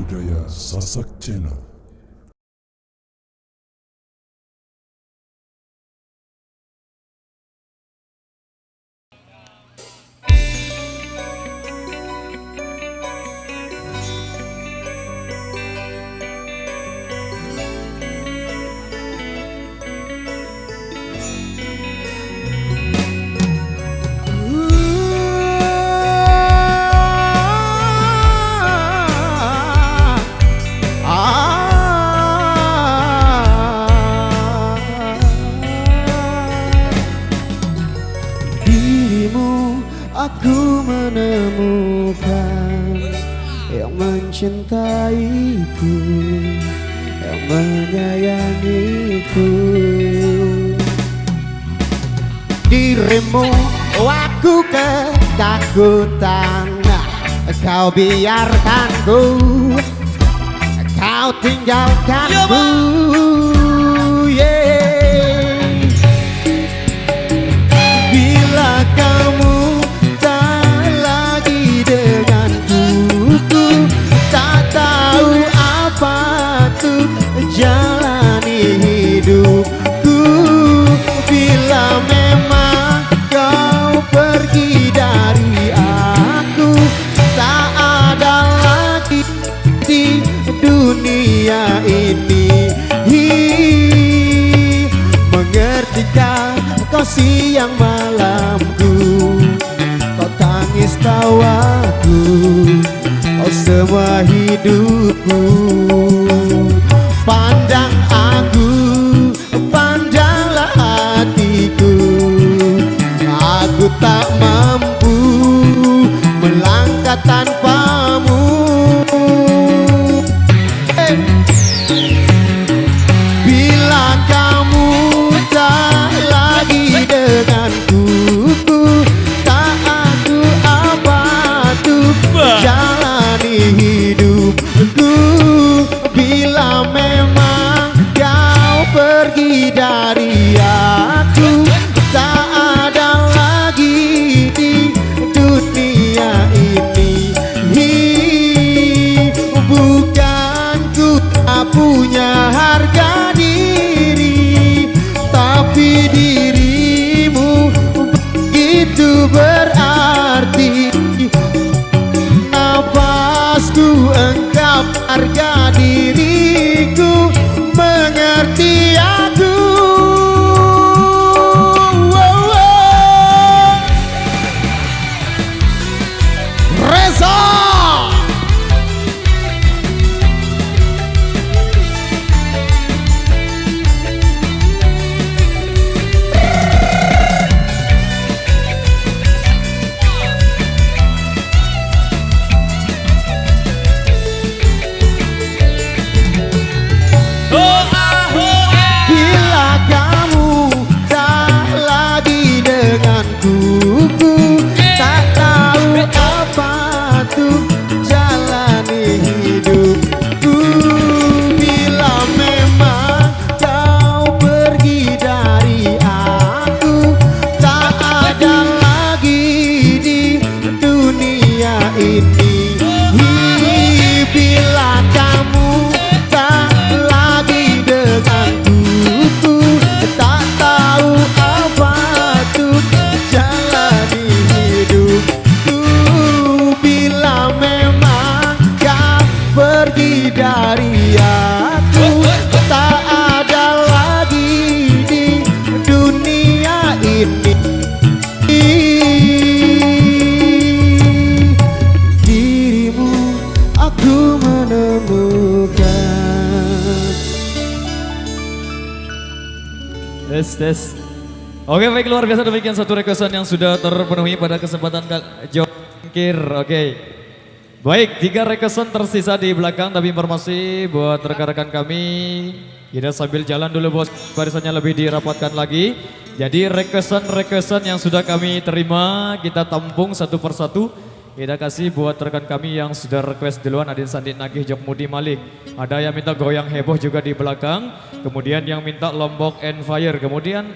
Budaya Sasak Channel. Aku menemukan yang mencintaiku, yang menyayangiku. Dirimu aku ketakutan, kau biarkanku, kau tinggalkanku. Bila kamu jalani hidupku, bila memang kau pergi dari aku, tak ada lagi di dunia ini. Mengertikah kau siang malamku, kau tangis tawaku, kau semua hidupku. Pandang aku, pandanglah hatiku, aku tak mampu melangkah tanpamu. Bila kamu tak lagi denganku, tak aku apa tuh jalani hidupku. Bila memang kau pergi dari aku, tak ada lagi di dunia ini. Bukan ku tak punya harga diri, tapi dirimu begitu berarti. Napasku engkau harga diriku, mengerti aku. Reza tak tahu apa tuh jalani hidupku. Bila memang kau pergi dari aku, tak ada lagi di dunia ini. Bila kamu tak lagi denganku, tak tahu apa tuh jalani hidupku. Bila memang kau pergi dari aku, tak ada lagi di dunia ini. Dirimu aku menemukan. Tes. Oke, baik, luar biasa, demikian satu requestan yang sudah terpenuhi pada kesempatan Jokir. Oke. Baik, 3 requestan tersisa di belakang, tapi informasi buat rekan-rekan kami, kita sambil jalan dulu bos, barisannya lebih dirapatkan lagi. Jadi requestan yang sudah kami terima, kita tampung satu persatu. Kita kasih buat rekan kami yang sudah request duluan, Adin Sandi Nagih Jokmudi Malik. Ada yang minta goyang heboh juga di belakang, kemudian yang minta Lombok and Fire, kemudian